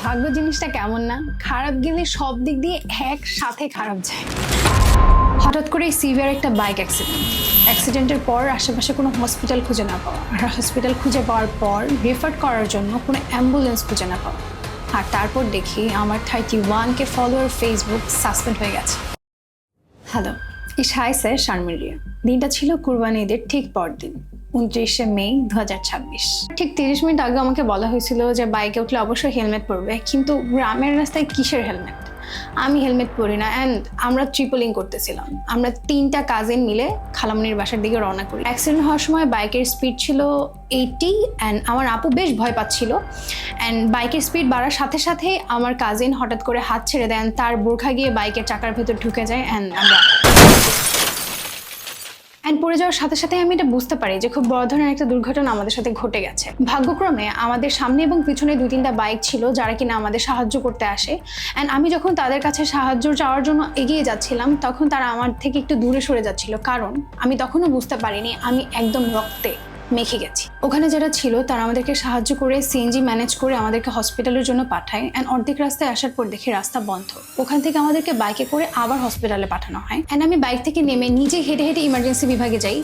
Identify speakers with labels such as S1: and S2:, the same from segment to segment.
S1: ভাগ্য জিনিসটা কেমন না, খারাপ গেলে সব দিক দিয়ে একসাথে খারাপ যায়। হঠাৎ করে সিভিয়ার একটা বাইক অ্যাক্সিডেন্টের পর আশেপাশে কোনো হসপিটাল খুঁজে না পাওয়া, আর হসপিটাল খুঁজে পাওয়ার পর রেফার করার জন্য কোনো অ্যাম্বুলেন্স খুঁজে না পাওয়া, আর তারপর দেখি আমার 31K ফলোয়ার ফেসবুক সাসপেন্ড হয়ে গেছে। হ্যালো, ইস হাই স্যার, শারমিন রিয়া। দিনটা ছিল কুরবানি ঈদের ঠিক পরদিন, 29শে মে 2026। ঠিক 30 মিনিট আগে আমাকে বলা হয়েছিল যে বাইকে উঠলে অবশ্যই হেলমেট পরবে, কিন্তু গ্রামের রাস্তায় কিসের হেলমেট? আমি হেলমেট পরি না। অ্যান্ড আমরা ট্রিপলিং করতেছিলাম, আমরা 3টা কাজিন মিলে খালামনির বাসার দিকে রওনা করি। অ্যাক্সিডেন্ট হওয়ার সময় বাইকের স্পিড ছিল 80 অ্যান্ড আমার আপু বেশ ভয় পাচ্ছিল। অ্যান্ড বাইকের স্পিড বাড়ার সাথে সাথে আমার কাজিন হঠাৎ করে হাত ছেড়ে দেন, তার বোরখা গিয়ে বাইকের চাকার ভেতর ঢুকে যায় অ্যান্ড পড়ে যাওয়ার সাথে সাথে আমি এটা বুঝতে পারি যে খুব বড় ধরনের একটা দুর্ঘটনা আমাদের সাথে ঘটে গেছে। ভাগ্যক্রমে আমাদের সামনে এবং পিছনে 2-3টা বাইক ছিল যারা কিনা আমাদের সাহায্য করতে আসে। অ্যান্ড আমি যখন তাদের কাছে সাহায্য চাওয়ার জন্য এগিয়ে যাচ্ছিলাম, তখন তারা আমার থেকে একটু দূরে সরে যাচ্ছিল, কারণ আমি তখনও বুঝতে পারিনি আমি একদম রক্তে মেখে গেছি। ওখানে যারা ছিল তারা আমাদেরকে সাহায্য করে সিএনজি ম্যানেজ করে আমাদেরকে হসপিটালের জন্য পাঠায়। অ্যান্ড অর্ধেক রাস্তায় আসার পর দেখি রাস্তা বন্ধ। ওখান থেকে আমাদেরকে বাইকে করে আবার হসপিটালে পাঠানো হয়। অ্যান্ড আমি বাইক থেকে নেমে নিজে হেঁটে হেঁটে ইমার্জেন্সি বিভাগে যাই।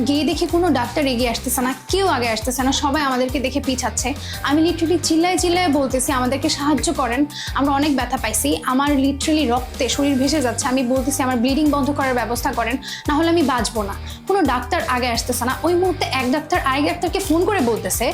S1: গিয়ে দেখি কোনো ডাক্তার এগিয়ে আসতেছে না, কেউ আগে আসতেছে না, সবাই আমাদেরকে দেখে পিছাচ্ছে। আমি লিটারেলি চিল্লায় চিল্লায় বলতেছি আমাদেরকে সাহায্য করেন, আমরা অনেক ব্যথা পাইছি, আমার লিটারেলি রক্তে শরীর ভেসে যাচ্ছে। আমি বলতেছি আমার ব্লিডিং বন্ধ করার ব্যবস্থা করেন, না হলে আমি বাঁচবো না। কোনো ডাক্তার আগে আসতেছে না। ওই মুহূর্তে এক ডাক্তার আরেক ডাক্তারকে ফোন করে বলতেছে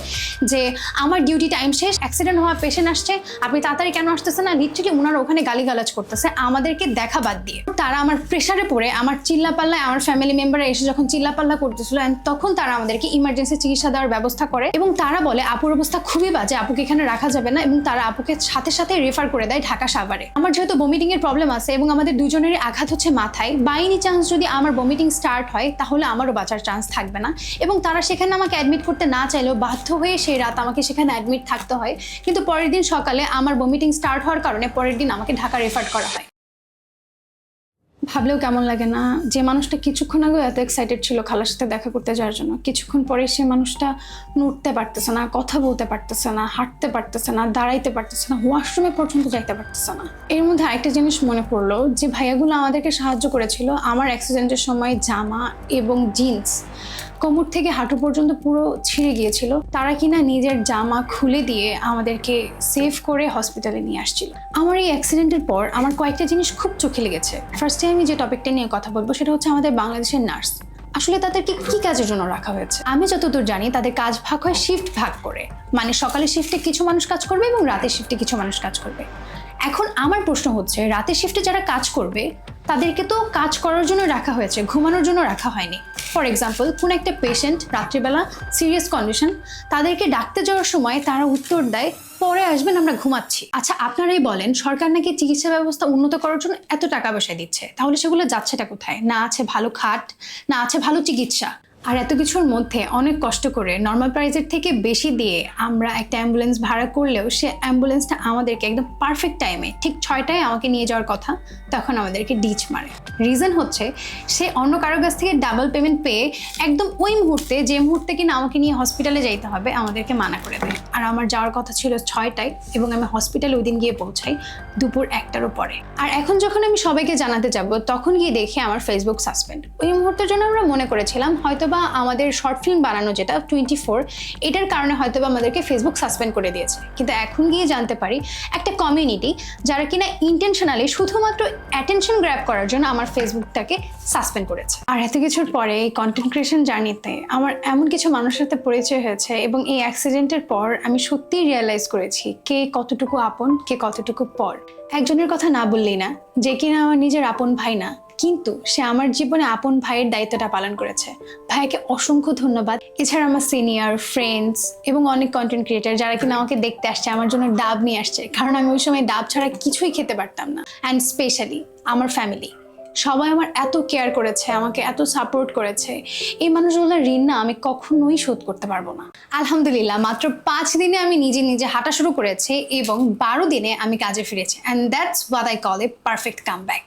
S1: যে আমার ডিউটি টাইম শেষ, অ্যাক্সিডেন্ট হওয়া পেশেন্ট আসছে, আপনি তাড়াতাড়ি কেন আসতেছে না? লিটারেলি ওনারা ওখানে গালিগালাজ করতেছে আমাদেরকে দেখা বাদ দিয়ে। তারা আমার প্রেশারে পড়ে আমার চিল্লাপাল্লায় আমার ফ্যামিলি মেম্বাররা এসে যখন চিল্লাপাল্লা করতেছিল, তখন তারা আমাদেরকে ইমার্জেন্সি চিকিৎসা দেওয়ার ব্যবস্থা করে এবং তারা বলে আপুর অবস্থা খুবই বাজে, আপুকে এখানে রাখা যাবে না, এবং তারা আপুকে সাথে সাথে রেফার করে দেয় ঢাকা সাভারে। আমার যেহেতু ভমিটিং এর প্রবলেম আছে এবং আমাদের দুজনেরই আঘাত হচ্ছে মাথায়, বাই এনি চান্স যদি আমার ভমিটিং স্টার্ট হয় তাহলে আমারও বাঁচার চান্স থাকবে না। এবং তারা সেখানে আমাকে অ্যাডমিট করতে না চাইলেও বাধ্য হয়ে সেই রাত আমাকে সেখানে অ্যাডমিট থাকতে হয়। কিন্তু পরের দিন সকালে আমার ভমিটিং স্টার্ট হওয়ার কারণে পরের দিন আমাকে ঢাকা রেফার করা হয়। ভাবলেও কেমন লাগে না, যে মানুষটা কিছুক্ষণ আগেও এত এক্সাইটেড ছিল খালার সাথে দেখা করতে যাওয়ার জন্য, কিছুক্ষণ পরে সে মানুষটা নড়তে পারতেছে না, কথা বলতে পারতেছে না, হাঁটতে পারতেছে না, দাঁড়াইতে পারতেছে না, ওয়াশরুমে পর্যন্ত যাইতে পারতেছে না। এর মধ্যে আরেকটা জিনিস মনে পড়লো, যে ভাইয়াগুলো আমাদেরকে সাহায্য করেছিল আমার অ্যাক্সিডেন্টের সময় জামা এবং জিন্স কোমর থেকে হাঁটু পর্যন্ত পুরো ছিঁড়ে গিয়েছিল, তারা কিনা নিজের জামা খুলে দিয়ে আমাদেরকে সেভ করে হসপিটালে নিয়ে আসছিল। আমার এই অ্যাক্সিডেন্টের পর আমার কয়েকটা জিনিস খুব চোখে লেগেছে। ফার্স্টে আমি যে টপিকটা নিয়ে কথা বলবো সেটা হচ্ছে আমাদের বাংলাদেশের নার্স। আসলে তাদেরকে কি কাজের জন্য রাখা হয়েছে? আমি যতদূর জানি তাদের কাজ ভাগ হয় শিফট ভাগ করে, মানে সকালের শিফটে কিছু মানুষ কাজ করবে এবং রাতের শিফটে কিছু মানুষ কাজ করবে। এখন আমার প্রশ্ন হচ্ছে, রাতের শিফটে যারা কাজ করবে তাদেরকে তো কাজ করার জন্য রাখা হয়েছে, ঘুমানোর জন্য রাখা হয়নি। ফর এক্সাম্পল, কোন একটা পেশেন্ট রাত্রিবেলা সিরিয়াস কন্ডিশন, তাদেরকে ডাকতে যাওয়ার সময় তারা উত্তর দেয় পরে আসবেন, আমরা ঘুমাচ্ছি। আচ্ছা আপনারাই বলেন, সরকার নাকি চিকিৎসা ব্যবস্থা উন্নত করার জন্য এত টাকা পয়সা দিচ্ছে, তাহলে সেগুলো যাচ্ছেটা কোথায়? না আছে ভালো খাট, না আছে ভালো চিকিৎসা। আর এত কিছুর মধ্যে অনেক কষ্ট করে নর্মাল প্রাইসের থেকে বেশি দিয়ে আমরা একটা অ্যাম্বুলেন্স ভাড়া করলেও সে অ্যাম্বুলেন্সটা আমাদেরকে একদম পারফেক্ট টাইমে ঠিক 6টায় আমাকে নিয়ে যাওয়ার কথা, তখন আমাদেরকে ডিচ মারে। রিজন হচ্ছে সে অন্য কারোর কাছ থেকে ডাবল পেমেন্ট পেয়ে একদম ওই মুহূর্তে, যে মুহূর্তে কিনা আমাকে নিয়ে হসপিটালে যাইতে হবে, আমাদেরকে মানা করে দেয়। আর আমার যাওয়ার কথা ছিল 6টায় এবং আমি হসপিটালে ওই দিন গিয়ে পৌঁছাই দুপুর 1টারও পরে। আর এখন যখন আমি সবাইকে জানাতে যাব, তখন গিয়ে দেখি আমার ফেসবুক সাসপেন্ড। ওই মুহূর্তের জন্য আমরা মনে করেছিলাম হয়তো আমাদের শর্ট ফিল্ম বানানো যেটা 24, এটার কারণে হয়তো আমাদেরকে ফেসবুক সাসপেন্ড করে দিয়েছে। কিন্তু এখন গিয়ে জানতে পারি একটা কমিউনিটি যারা কিনা ইন্টেনশনালি শুধুমাত্র অ্যাটেনশন গ্র্যাব করার জন্য আমার ফেসবুকটাকে সাসপেন্ড করেছে। আর এত কিছুর পরে এই কন্টেন্ট ক্রিয়েশন জার্নিতে আমার এমন কিছু মানুষের সাথে পরিচয় হয়েছে এবং এই অ্যাক্সিডেন্টের পর আমি সত্যিই রিয়েলাইজ করেছি কে কতটুকু আপন, কে কতটুকু পর। একজনের কথা না বললেই না, যে কিনা আমার নিজের আপন ভাই না, কিন্তু সে আমার জীবনে আপন ভাইয়ের দায়িত্বটা পালন করেছে। ভাইকে অসংখ্য ধন্যবাদ। এছাড়া আমার সিনিয়র ফ্রেন্ডস এবং অনেক কন্টেন্ট ক্রিয়েটার যারা কিনা আমাকে দেখতে আসছে, আমার জন্য ডাব নিয়ে আসছে, কারণ আমি ওই সময় ডাব ছাড়া কিছুই খেতে পারতাম না। অ্যান্ড স্পেশালি আমার ফ্যামিলি, সবাই আমার এত কেয়ার করেছে, আমাকে এত সাপোর্ট করেছে। এই মানুষগুলোর ঋণ না আমি কখনোই শোধ করতে পারবো না। আলহামদুলিল্লাহ, মাত্র 5 দিনে আমি নিজে নিজে হাঁটা শুরু করেছি এবং 12 দিনে আমি কাজে ফিরেছি। And that's what I call A perfect comeback.